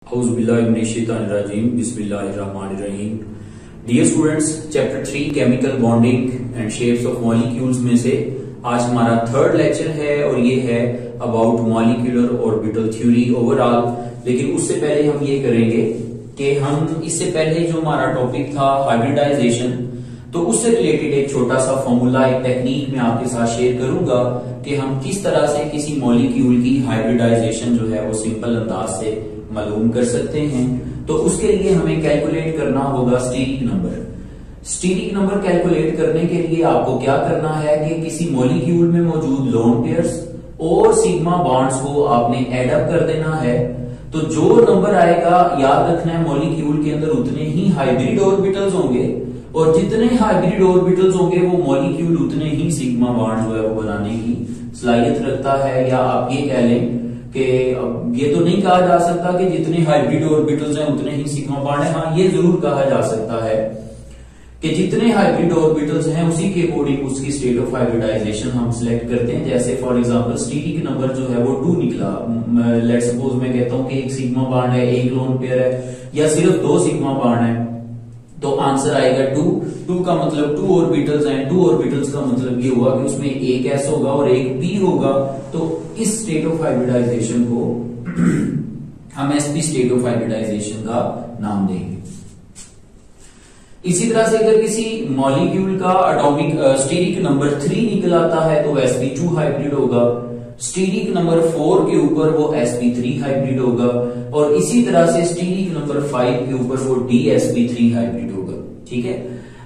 Auzubillahiminash-shaytanir-rajim. Bismillahir-rahmanir-rahim. Dear students, chapter 3 chemical bonding and shapes of molecules में से आज हमारा थर्ड लेक्चर है और ये है about molecular orbital theory overall. लेकिन उससे पहले हम ये करेंगे कि हम इससे पहले जो हमारा टॉपिक था हाइब्रिडाइजेशन, तो उससे रिलेटेड एक छोटा सा फॉर्मूला, एक टेक्निक मैं आपके साथ शेयर करूंगा कि हम किस तरह से किसी मॉलिक्यूल की हाइब्रिडाइजेशन जो है वो सिंपल अंदाज से मालूम कर सकते हैं। तो उसके लिए हमें कैलकुलेट करना होगा steric number. Steric number calculate करने के लिए आपको क्या करना है कि किसी मॉलिक्यूल में मौजूद लोन पेयर्स और सिग्मा बॉन्ड्स को आपने एड अप कर देना है। तो जो नंबर आएगा, याद रखना है, मॉलिक्यूल के अंदर उतने ही हाइब्रिड ऑर्बिटल्स होंगे और जितने हाइब्रिड ऑर्बिटल्स होंगे वो मॉलिक्यूल उतने ही सिग्मा बॉन्ड जो है वो बनाने की सलाहियत रखता है। या आप ये कह लें कि ये तो नहीं कहा जा सकता कि जितने हाइब्रिड ऑर्बिटल्स हैं उतने ही सिग्मा बॉन्ड है। हाँ, ये जरूर कहा जा सकता है कि जितने हाइब्रिड ऑर्बिटल्स हैं उसी के अकॉर्डिंग उसकी स्टेट ऑफ हाइब्रिडाइजेशन हम सिलेक्ट करते हैं। जैसे फॉर एग्जांपल स्टीरिक नंबर जो है वो 2 निकला। लेट्स सपोज मैं कहता हूं कि एक सिग्मा बॉन्ड है, एक लोन पेयर है, या सिर्फ 2 सिग्मा बॉन्ड है, तो आंसर आएगा 2। 2 का मतलब 2 ऑर्बिटल्स हैं। 2 ऑर्बिटल्स का मतलब ये हुआ कि उसमें एक एस होगा और एक पी होगा। तो इस स्टेट ऑफ हाइब्रिडाइजेशन को हम एसपी स्टेट ऑफ हाइब्रिडाइजेशन का नाम देंगे। इसी तरह से अगर किसी मॉलिक्यूल का एटॉमिक स्टीरिक नंबर 3 निकल आता है तो sp2 हाइब्रिड होगा। स्टीरिक नंबर 4 के ऊपर वो sp3 हाइब्रिड होगा और इसी तरह से स्टीरिक नंबर 5 के ऊपर वो dsp3 हाइब्रिड होगा। ठीक है,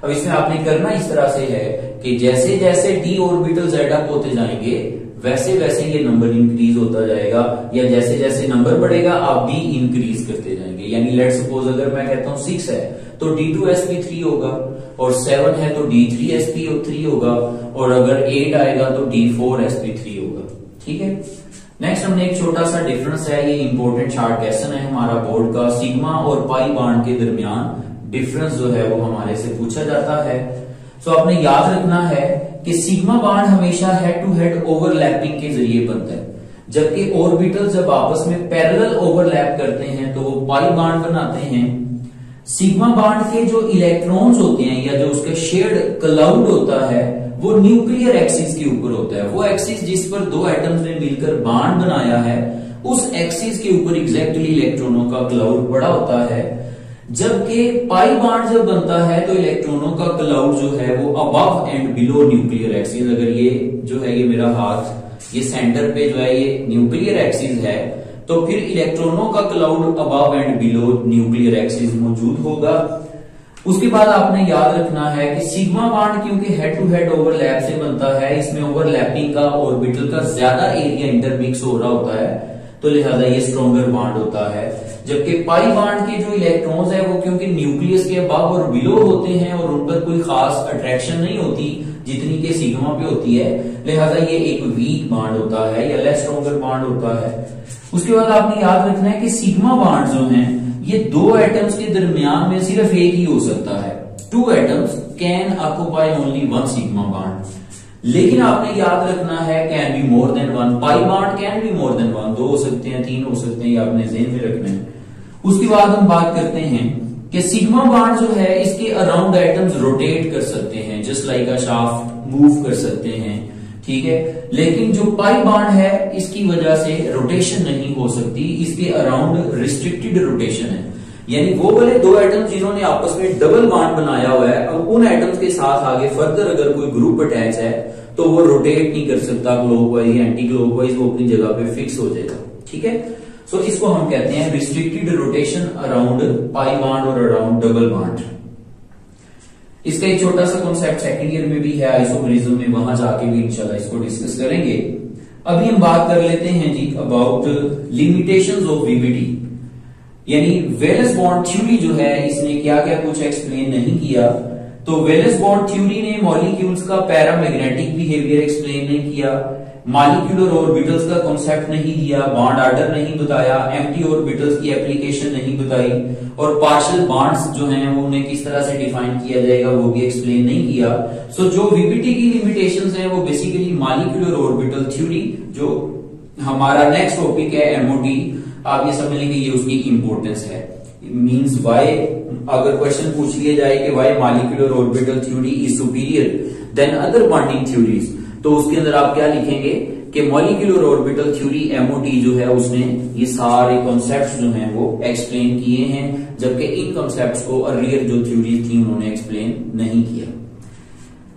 अब इसमें आपने करना इस तरह से है कि जैसे जैसे d ऑर्बिटल्स एड अप होते जाएंगे वैसे वैसे ये नंबर इंक्रीज होता जाएगा, या जैसे जैसे नंबर बढ़ेगा आप d इंक्रीज करते जाएंगे। यानी लेट्स सपोज अगर मैं कहता हूं 6 है तो d2sp3 होगा, और 7 है तो d3sp3 होगा, और अगर 8 आएगा तो d4sp3 होगा। ठीक है, नेक्स्ट हमने एक छोटा सा डिफरेंस है, ये इंपॉर्टेंट शार्ट क्वेश्चन है हमारा बोर्ड का। सिग्मा और पाई बॉन्ड के दरमियान डिफरेंस जो है वो हमारे से पूछा जाता है। सो आपने याद रखना है कि सिग्मा बॉन्ड हमेशा हेड टू हेड ओवरलैपिंग के जरिए बनता है, जबकि ऑर्बिटल जब आपस में पैरेलल ओवरलैप करते हैं तो वो पाई बॉन्ड बनाते हैं। सिग्मा बॉन्ड के जो इलेक्ट्रॉन्स होते हैं या जो उसका शेयर्ड क्लाउड होता है वो न्यूक्लियर एक्सिस के ऊपर होता है। वो एक्सिस जिस पर 2 एटम्स ने मिलकर बॉन्ड बनाया है उस एक्सिस के ऊपर एग्जैक्टली इलेक्ट्रॉनों का क्लाउड पड़ा होता है। जबकि पाई बॉन्ड जब बनता है तो इलेक्ट्रॉनों का क्लाउड जो है वो above and below nuclear axis, अगर ये जो है ये मेरा हाथ, ये सेंटर पे जो है ये न्यूक्लियर एक्सिस है, तो फिर इलेक्ट्रॉनों का cloud above and below nuclear axis मौजूद होगा। उसके बाद आपने याद रखना है कि सिग्मा बॉन्ड क्योंकि हेड टू हेड ओवरलैप से बनता है, इसमें ओवरलैपिंग का ऑर्बिटल का ज्यादा एरिया इंटरमिक्स हो रहा होता है, तो लिहाजा ये स्ट्रॉन्गर बॉन्ड होता है। जबकि पाई बॉन्ड के जो इलेक्ट्रॉन्स है वो क्योंकि न्यूक्लियस के अबव और बिलो होते हैं और उन पर कोई खास अट्रैक्शन नहीं होती जितनी के सिग्मा पे होती है, लिहाजा ये एक वीक बॉन्ड होता है या लेस स्ट्रॉन्गर बॉन्ड होता है। उसके बाद आपने याद रखना है कि सिग्मा बॉन्ड जो हैं ये 2 एटम्स के दरमियान में सिर्फ एक ही हो सकता है। 2 atoms can occupy only 1 sigma bond. लेकिन आपने याद रखना है can be more than 1। Pi bond can be more than 1, 2 हो सकते हैं, 3 हो सकते हैं, ये आपने ज़हन में रखना है। उसके बाद हम बात करते हैं कि सिग्मा बॉन्ड जो है इसके अराउंड एटम्स रोटेट कर सकते हैं, जस्ट लाइक अ शाफ्ट मूव कर सकते हैं। ठीक है, लेकिन जो पाई बॉन्ड है इसकी वजह से रोटेशन नहीं हो सकती, इसके अराउंड रिस्ट्रिक्टेड रोटेशन है। यानी वो वाले 2 एटम्स जिन्होंने आपस में डबल बॉन्ड बनाया हुआ है, अब उन एटम्स के साथ आगे फर्दर अगर कोई ग्रुप अटैच है तो वो रोटेट नहीं कर सकता क्लॉकवाइज या एंटी क्लॉकवाइज, वो अपनी जगह पे फिक्स हो जाएगा। ठीक है, सो इसको हम कहते हैं restricted rotation around pi bond और अराउंड डबल बॉन्ड। इसका एक छोटा सा कॉन्सेप्ट सेकंड ईयर में भी है आइसोमेरिज्म में, वहां जाके भी इंशाल्लाह इसको डिस्कस करेंगे। अभी हम बात कर लेते हैं जी अबाउट लिमिटेशंस ऑफ वीवीडी। यानी वेलेस बॉन्ड थ्योरी जो है इसने क्या क्या कुछ एक्सप्लेन नहीं किया। तो वेलेस बॉन्ड थ्योरी ने मॉलिक्यूल्स का पैरामैग्नेटिक बिहेवियर एक्सप्लेन नहीं किया, मॉलिक्यूलर ऑर्बिटल्स का कॉन्सेप्ट नहीं दिया, बॉन्ड ऑर्डर नहीं बताया, एम्प्टी ऑर्बिटल्स की एप्लीकेशन नहीं बताई, और पार्शियल बॉन्ड्स जो हैं वो उन्हें किस तरह से डिफाइन किया जाएगा वो भी एक्सप्लेन नहीं किया। सो जो वीवीटी की लिमिटेशंस हैं वो बेसिकली मॉलिक्यूलर ऑर्बिटल थ्योरी, जो हमारा नेक्स्ट टॉपिक है एमओटी, आप ये समझ लेंगे ये उसकी इंपॉर्टेंस है। मींस व्हाई, अगर क्वेश्चन पूछ लिया जाए कि why molecular orbital theory is superior than other bonding theories, तो उसके अंदर आप क्या लिखेंगे कि मॉलिक्यूलर ऑर्बिटल थ्योरी एमओटी जो है उसने ये सारे कॉन्सेप्ट्स जो हैं वो एक्सप्लेन किए हैं, जबकि इन कॉन्सेप्ट्स को अर्लियर जो थ्योरी थी उन्होंने एक्सप्लेन नहीं किया।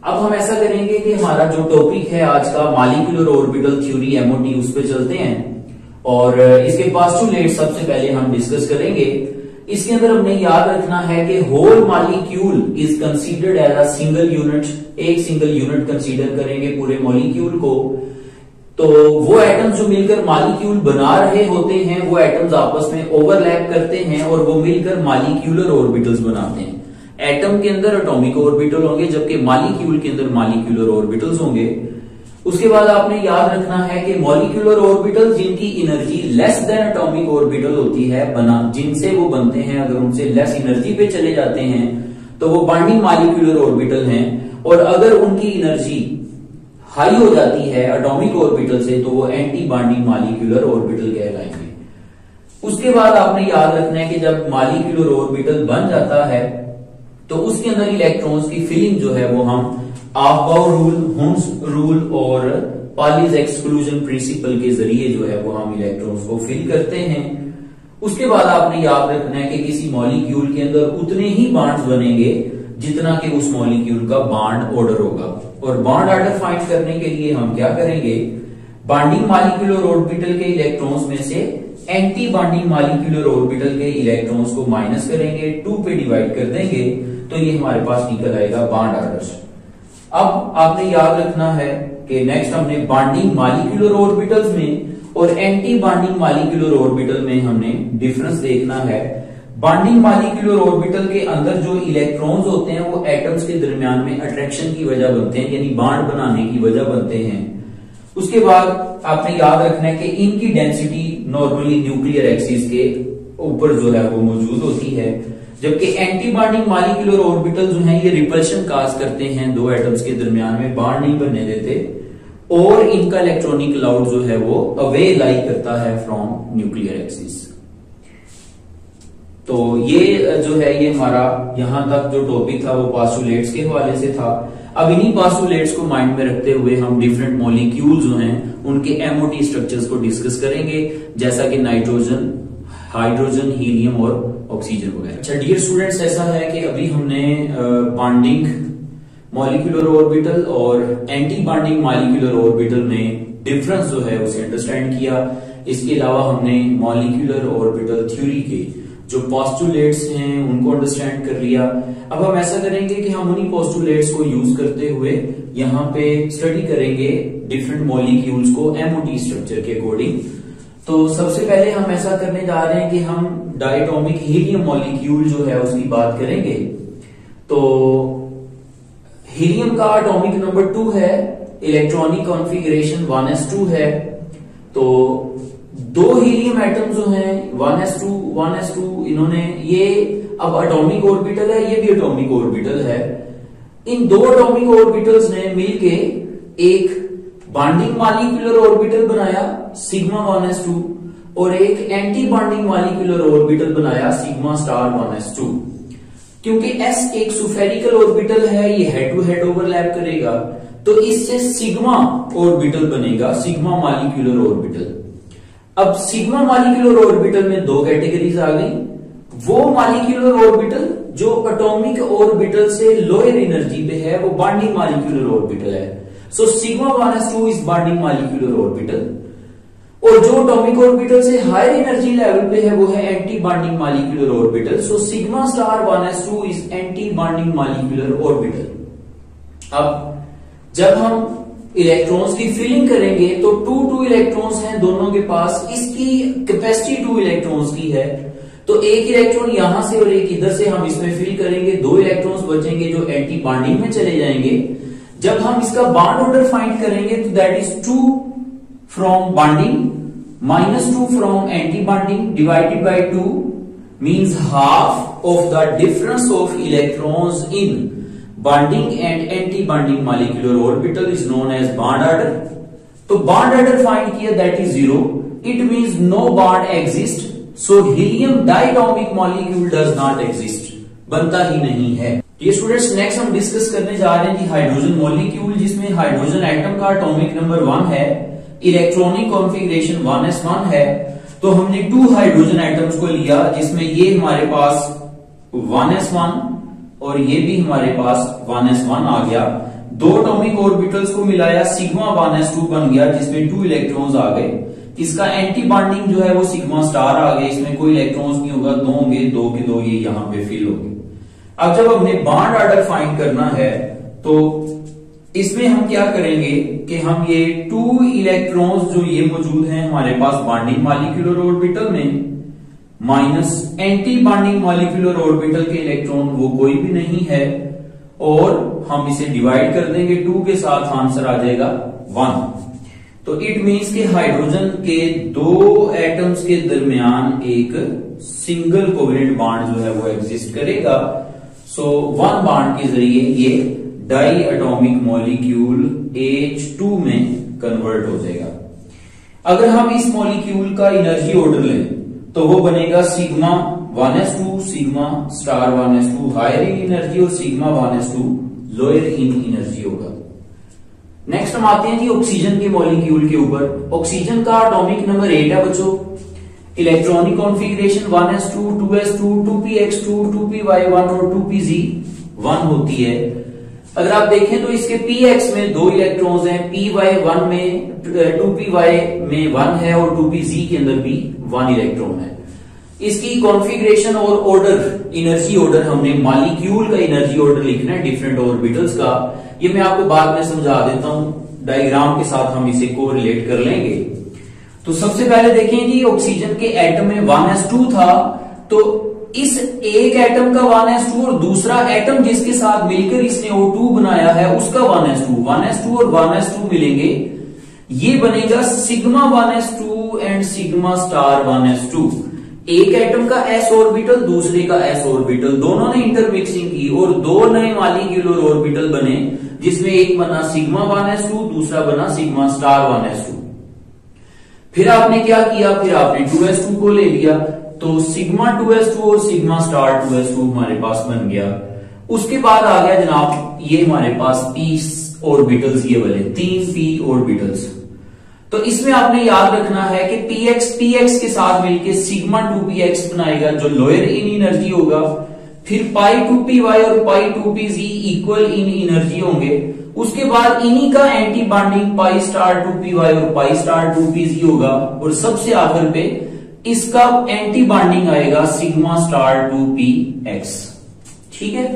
अब हम ऐसा करेंगे कि हमारा जो टॉपिक है आज का मॉलिक्यूलर ऑर्बिटल थ्योरी एमओटी, उस पर चलते हैं और इसके पोस्टुलेट सबसे पहले हम डिस्कस करेंगे। इसके अंदर हमने याद रखना है कि whole molecule is considered as a single unit, एक सिंगल यूनिट कंसीडर करेंगे पूरे मॉलिक्यूल को। तो वो एटम्स जो मिलकर मॉलिक्यूल बना रहे होते हैं वो एटम्स आपस में ओवरलैप करते हैं और वो मिलकर मॉलिक्यूलर ऑर्बिटल्स बनाते हैं। एटम के अंदर एटॉमिक ऑर्बिटल होंगे जबकि मॉलिक्यूल के अंदर मॉलिक्यूलर ऑर्बिटल्स होंगे। उसके बाद आपने याद रखना है कि मॉलिक्यूलर ऑर्बिटल जिनकी energy less than atomic orbital होती है, जिनसे वो बनते हैं, अगर उनसे लेस एनर्जी पे चले जाते हैं तो वो बॉन्डिंग मॉलिक्यूलर ऑर्बिटल हैं, और अगर उनकी एनर्जी हाई हो जाती है एटॉमिक ऑर्बिटल से तो वो एंटी बॉन्डिंग मॉलिक्यूलर ऑर्बिटल कहलाएंगे। उसके बाद आपने याद रखना है कि जब मॉलिक्यूलर ऑर्बिटल बन जाता है तो उसके अंदर इलेक्ट्रॉन्स की फिलिंग जो है वो हम ऑफ-बाउ रूल, हुन्स रूल और पॉलीज एक्सक्लूजन प्रिंसिपल के जरिए जो है वो हम इलेक्ट्रॉन्स को फिल करते हैं। उसके बाद आपने याद रखना है कि किसी मॉलिक्यूल के अंदर उतने ही बॉन्ड्स बनेंगे जितना कि उस मॉलिक्यूल का बॉन्ड ऑर्डर होगा, और बॉन्ड ऑर्डर फाइंड करने के लिए हम क्या करेंगे, बॉन्डिंग मॉलिक्यूलर ऑर्बिटल के इलेक्ट्रॉन्स में से एंटी बॉन्डिंग मॉलिक्यूलर ऑर्बिटल के इलेक्ट्रॉन्स को माइनस करेंगे, 2 पे डिवाइड कर देंगे तो ये हमारे पास निकल आएगा बॉन्ड ऑर्डर्स। अब आपने याद रखना है कि नेक्स्ट हमने बॉन्डिंग मॉलिक्यूलर ऑर्बिटल्स में और एंटी बॉन्डिंग मॉलिक्यूलर ऑर्बिटल में हमने डिफरेंस देखना है। बॉन्डिंग मॉलिक्यूलर ऑर्बिटल के अंदर जो इलेक्ट्रॉन्स होते हैं वो एटम्स के दरमियान में अट्रैक्शन की वजह बनते हैं, यानी बॉन्ड बनाने की वजह बनते हैं। उसके बाद आपने याद रखना है कि इनकी डेंसिटी नॉर्मली न्यूक्लियर एक्सिस के ऊपर जो है वो मौजूद होती है, जबकि एंटी बॉन्डिंग मॉलिक्यूलर ऑर्बिटल जो हैं ये रिपल्शन काज करते हैं, दो एटम्स के दरमियान में बॉन्ड नहीं बनने देते, और इनका इलेक्ट्रॉनिक क्लाउड जो है वो अवे लाई करता है फ्रॉम न्यूक्लियर एक्सिस। तो ये जो है ये हमारा यहां तक जो टॉपिक था वो पोस्टुलेट्स के हवाले से था। अब इन्हीं पोस्टुलेट्स को माइंड में रखते हुए हम डिफरेंट मॉलिक्यूल जो हैं उनके एमओटी स्ट्रक्चर्स को डिस्कस करेंगे, जैसा कि नाइट्रोजन, हाइड्रोजन, हीलियम और ऑक्सीजन वगैरह। अच्छा डियर स्टूडेंट्स, ऐसा है कि अभी हमने बॉन्डिंग मॉलिक्यूलर ऑर्बिटल और एंटी बॉन्डिंग मॉलिक्यूलर ऑर्बिटल में डिफरेंस जो है उसे अंडरस्टैंड किया। इसके अलावा हमने मॉलिक्यूलर ऑर्बिटल थ्योरी के जो पोस्टुलेट्स हैं उनको अंडरस्टैंड कर लिया। अब हम ऐसा करेंगे कि हम उन्हीं पोस्टुलेट्स को यूज करते हुए यहाँ पे स्टडी करेंगे डिफरेंट मॉलिक्यूल्स को एमओटी स्ट्रक्चर के अकॉर्डिंग। तो सबसे पहले हम ऐसा करने जा रहे हैं कि हम डायटोमिक हीलियम मॉलिक्यूल जो है उसकी बात करेंगे। तो हीलियम का एटॉमिक नंबर 2 है, इलेक्ट्रॉनिक कॉन्फ़िगरेशन 1s2 है। तो दो हीलियम एटम जो हैं 1s2 इन्होंने ये अब एटॉमिक ऑर्बिटल है, ये भी एटॉमिक ऑर्बिटल है। इन दो एटॉमिक ऑर्बिटल्स ने मिलके एक बॉन्डिंग मॉलिक्यूलर ऑर्बिटल बनाया सिग्मा 1s2 और एक एंटी बॉन्डिंग मॉलिक्यूलर ऑर्बिटल बनाया सिग्मा स्टार 1s2। क्योंकि s एक स्फेरिकल ऑर्बिटल है, ये हेड टू हेड ओवरलैप करेगा, तो इससे सिग्मा ऑर्बिटल बनेगा, सिग्मा मॉलिक्यूलर ऑर्बिटल। अब सिग्मा मॉलिक्यूलर ऑर्बिटल में दो कैटेगरीज आ गई, वो मॉलिक्यूलर ऑर्बिटल जो एटॉमिक ऑर्बिटल से लोअर एनर्जी पे है वो बॉन्डिंग मॉलिक्यूलर ऑर्बिटल है। So sigma 1s2 is bonding molecular orbital, और जो एटॉमिक ऑर्बिटल से हायर एनर्जी लेवल पे है वो है anti bonding molecular orbital. So sigma star 1s2 is anti bonding molecular orbital. अब जब हम इलेक्ट्रॉन्स की फिलिंग करेंगे तो 2 इलेक्ट्रॉन्स हैं दोनों के पास, इसकी कैपेसिटी 2 इलेक्ट्रॉन्स की है, तो एक इलेक्ट्रॉन यहां से और एक इधर से हम इसमें फिल करेंगे, 2 इलेक्ट्रॉन्स बचेंगे जो एंटी बॉन्डिंग में चले जाएंगे। जब हम इसका बॉन्ड ऑर्डर फाइंड करेंगे तो that is 2 from bonding -2 from anti bonding divided by 2 means half of the difference of electrons in bonding and anti-bonding molecular orbital is known as bond order। तो bond order find किया that is 0। It means no bond exist, so helium diatomic molecule does not exist, बनता ही नहीं है। ये students next हम discuss करने जा रहे हैं कि हाइड्रोजन मॉलिक्यूल, जिसमें हाइड्रोजन एटम का एटॉमिक नंबर 1 है, इलेक्ट्रॉनिक कॉन्फ़िगरेशन 1s1 है। तो हमने 2 हाइड्रोजन एटम्स को लिया, जिसमें ये हमारे पास 1s1 और ये भी हमारे पास 1s1 आ गया। 2 एटॉमिक ऑर्बिटल्स को मिलाया, सिग्मा 1s2 बन गया, जिसमें 2 इलेक्ट्रॉन्स आ गए। इसका एंटी बॉन्डिंग जो है वो सिग्मा स्टार आ गया, इसमें कोई इलेक्ट्रॉन्स नहीं होगा, 2 होंगे, 2 के 2 ये यहां पे फिल होंगे। अब जब हमने बॉन्ड ऑर्डर फाइंड करना है तो इसमें हम क्या करेंगे कि हम ये 2 इलेक्ट्रॉन्स जो ये मौजूद हैं हमारे पास बॉन्डिंग मॉलिक्यूलर ऑर्बिटल में, minus anti bonding molecular orbital के इलेक्ट्रॉन, वो कोई भी नहीं है, और हम इसे डिवाइड कर देंगे 2 के साथ, आंसर आ जाएगा 1। तो इट मीन्स कि हाइड्रोजन के 2 एटम्स के दरमियान एक सिंगल कोवेलेंट बॉन्ड जो है वो एग्जिस्ट करेगा। सो 1 बॉन्ड के जरिए ये डाई एटॉमिक मॉलिक्यूल H2 में कन्वर्ट हो जाएगा। अगर हम इस मॉलिक्यूल का एनर्जी ऑर्डर लें तो वो बनेगा sigma 1s2 sigma star 1s2 higher in energy और sigma 1s2 lower in energy होगा। नेक्स्ट हम आते हैं जी ऑक्सीजन के मॉलिक्यूल के ऊपर। ऑक्सीजन का एटॉमिक नंबर 8 है बच्चों, electronic configuration 1s2 2s2 2px2 2py1 और 2pz1 होती है। अगर आप देखें तो इसके px में 2 इलेक्ट्रॉन्स हैं, py1 में 2py में 1 है और 2pz के अंदर भी 1 इलेक्ट्रॉन है। इसकी कॉन्फ़िगरेशन और ऑर्डर, एनर्जी ऑर्डर, हमने मॉलिक्यूल का एनर्जी ऑर्डर लिखना है डिफरेंट ऑर्बिटल्स का। ये मैं आपको बाद में समझा देता हूं, डायग्राम के साथ हम इसे कोरिलेट कर लेंगे। तो सबसे पहले देखें जी ऑक्सीजन के एटम में 1s2 था, तो इस एक एटम का 1s2 और दूसरा एटम जिसके साथ मिलकर इसने O2 बनाया है उसका 1s2 और 1s2 मिलेंगे, ये बनेगा sigma 1s2 and sigma star 1s2। एक एटम का s ऑर्बिटल दूसरे का s ऑर्बिटल, दोनों ने इंटरमिक्सिंग की और 2 नए मॉलिक्यूलर ऑर्बिटल बने, जिसमें एक बना सिग्मा 1s2 दूसरा बना सिग्मा स्टार 1s2। फिर आपने क्या किया, फिर आपने 2s2 को ले लिया, तो सिग्मा 2s2 और सिग्मा स्टार 2s2 हमारे पास बन गया। उसके बाद आ गया जनाब ये हमारे पास p ऑर्बिटल्स, ये वाले 3 p ऑर्बिटल्स। तो इसमें आपने याद रखना है कि px के साथ मिलके सिग्मा 2px बनाएगा जो लोअर इन एनर्जी होगा। फिर पाई 2py और पाई 2pz इक्वल इन एनर्जी होंगे। उसके बाद इन्हीं का एंटी बॉन्डिंग पाई स्टार 2py और पाई स्टार 2pz होगा, और सबसे आखिर पे इसका एंटी बॉन्डिंग आएगा सिग्मा स्टार 2px। ठीक है,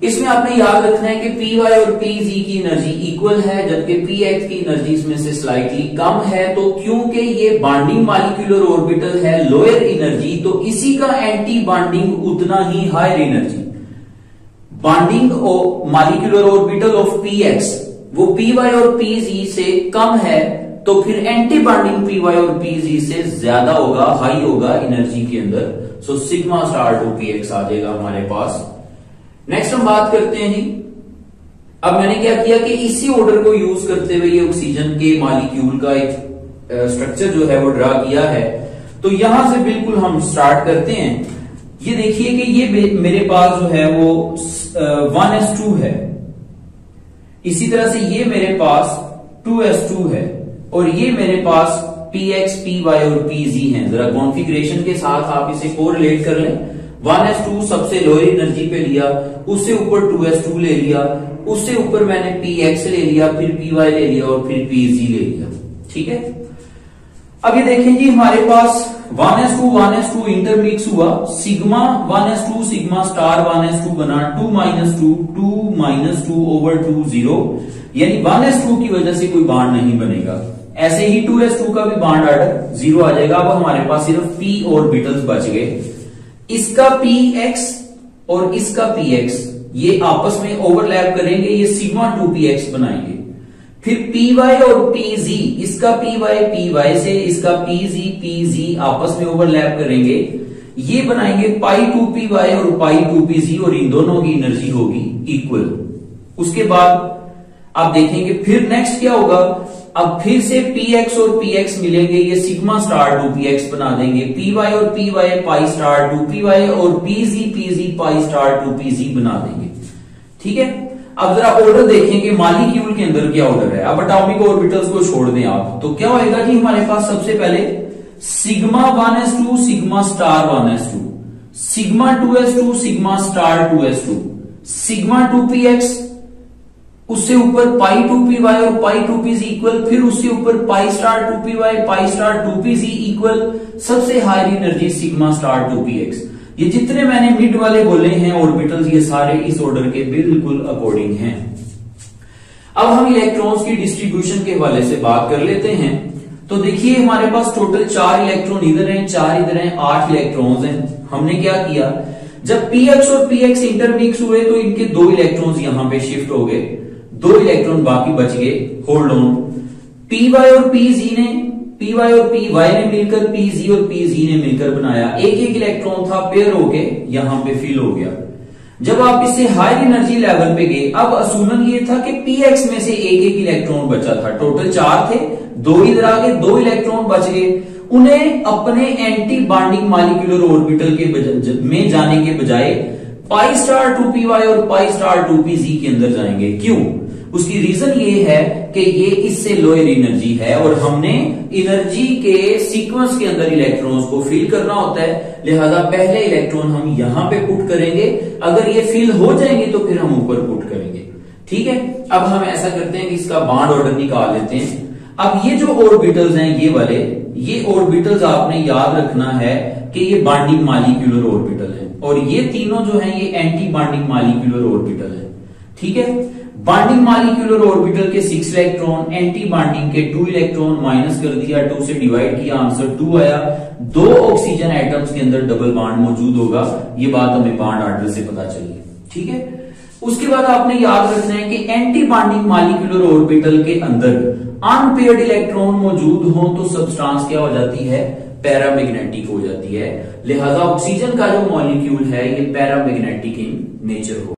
इसमें आपने याद रखना है कि py और pz की एनर्जी इक्वल है, जबकि px की एनर्जी इसमें से स्लाइटली कम है। तो क्योंकि ये बॉन्डिंग मॉलिक्यूलर ऑर्बिटल है लोअर एनर्जी, तो इसी का एंटी बॉन्डिंग उतना ही higher energy. Bonding molecular orbital of px वो py और pz से कम है, तो फिर एंटी बॉन्डिंग py और pz से ज्यादा होगा, हाई होगा एनर्जी के अंदर। सो सिग्मा स्टार 2px आ जाएगा हमारे पास। नेक्स्ट हम बात करते हैं जी, अब मैंने क्या किया कि इसी ऑर्डर को यूज करते हुए ये ऑक्सीजन के मॉलिक्यूल का एक स्ट्रक्चर जो है वो ड्रा किया है। तो यहां से बिल्कुल हम स्टार्ट करते हैं। ये देखिए कि ये मेरे पास जो है वो 1s2 है, इसी तरह से ये मेरे पास 2s2 है, और ये मेरे पास px py और pz हैं। जरा कॉन्फ़िगरेशन के साथ आप इसे कोरिलेट कर लें। 1s2 सबसे लोअर एनर्जी पे लिया, उससे ऊपर 2s2 ले लिया, उससे ऊपर मैंने px ले लिया, फिर py ले लिया और फिर pz ले लिया। ठीक है, अब ये देखें जी हमारे पास 1s2 इंटरमिक्स हुआ, sigma 1s2 sigma star 1s2 बना 2 ओवर 2 0, यानी 1s2 की वजह से कोई बॉन्ड नहीं बनेगा। ऐसे ही 2s2 का भी बॉन्ड ऑर्डर 0 आ जाएगा। अब हमारे पास सिर्फ p ऑर्बिटल्स बच गए, इसका px और इसका px ये आपस में ओवरलैप करेंगे, ये सिग्मा 2px बनाएंगे। फिर py और pz, इसका py से इसका pz आपस में ओवरलैप करेंगे, ये बनाएंगे पाई 2py और पाई 2pz, और इन दोनों की एनर्जी होगी इक्वल। उसके बाद आप देखेंगे फिर नेक्स्ट क्या होगा, अब फिर से px और px मिलेंगे, ये सिग्मा स्टार 2px बना देंगे, py और py पाई स्टार 2py और pz पाई स्टार 2pz बना देंगे। ठीक है, अब जरा ऑर्डर देखें कि मॉलिक्यूल के अंदर क्या ऑर्डर है। अब एटॉमिक ऑर्बिटल्स को छोड़ दें आप, तो क्या होएगा जी, हमारे पास सबसे पहले sigma 1s2 sigma star 1s2, sigma 2s2 sigma star 2s2, sigma 2px, उससे ऊपर पाई 2py और पाई 2pz इक्वल, फिर उससे ऊपर pi star 2py pi star 2pz equal, सबसे high energy sigma star 2px। ये जितने मैंने मिड वाले बोले हैं ऑर्बिटल्स, ये सारे इस ऑर्डर के बिल्कुल अकॉर्डिंग हैं। अब हम इलेक्ट्रॉन्स की डिस्ट्रीब्यूशन के हवाले से बात कर लेते हैं। तो देखिए हमारे पास टोटल 4 इलेक्ट्रॉन इधर हैं, 4 इधर हैं, 8 इलेक्ट्रॉन्स हैं। हमने क्या किया, जब px और px इंटरमिक्स हुए तो इनके 2 इलेक्ट्रॉन्स यहां पे शिफ्ट हो गए, 2 इलेक्ट्रॉन बाकी बच गए। होल्ड ऑन, py और pz ने, py और py ने मिलकर pz और pz ने मिलकर बनाया, एक एक इलेक्ट्रॉन था, पेयर होके यहां पे फिल हो गया। जब आप इससे हाई एनर्जी लेवल पे गए, अब असूलन ये था कि px में से एक एक इलेक्ट्रॉन बचा था, टोटल 4 थे, 2 इधर आ गए, 2 इलेक्ट्रॉन बच गए। उन्हें अपने एंटी बॉन्डिंग मॉलिक्यूलर ऑर्बिटल के में जाने के बजाय पाई स्टार 2py और पाई स्टार 2pz के अंदर जाएंगे। क्यों? उसकी रीजन ये है कि ये इससे लोअर एनर्जी है और हमने एनर्जी के सीक्वेंस के अंदर इलेक्ट्रॉन्स को फिल करना होता है, लिहाजा पहले इलेक्ट्रॉन हम यहां पे पुट करेंगे, अगर ये फिल हो जाएंगे तो फिर हम ऊपर पुट करेंगे। ठीक है, अब हम ऐसा करते हैं कि इसका बॉन्ड ऑर्डर निकाल लेते हैं। अब ये जो ऑर्बिटल्स हैं ये वाले, ये ऑर्बिटल्स आपने याद रखना है कि ये बॉन्डिंग मॉलिक्यूलर ऑर्बिटल है और ये तीनों जो है ये एंटी बॉन्डिंग मॉलिक्यूलर ऑर्बिटल है। ठीक है, बॉन्डिंग मॉलिक्यूलर ऑर्बिटल के 6 इलेक्ट्रॉन, एंटी बॉन्डिंग के 2 इलेक्ट्रॉन, माइनस कर दिया, 2 से डिवाइड किया, आंसर 2 आया। 2 ऑक्सीजन एटम्स के अंदर डबल बॉन्ड मौजूद होगा, ये बात हमें बॉन्ड ऑर्डर से पता चली। ठीक है, उसके बाद आपने याद रखना है कि एंटी बॉन्डिंग मॉलिक्यूलर ऑर्बिटल के अंदर अनपेयर्ड इलेक्ट्रॉन मौजूद हो तो सब्सटेंस क्या हो जाती है, पैरामैग्नेटिक हो जाती है। लिहाजा ऑक्सीजन का जो मॉलिक्यूल है ये पैरामैग्नेटिक इन नेचर हो।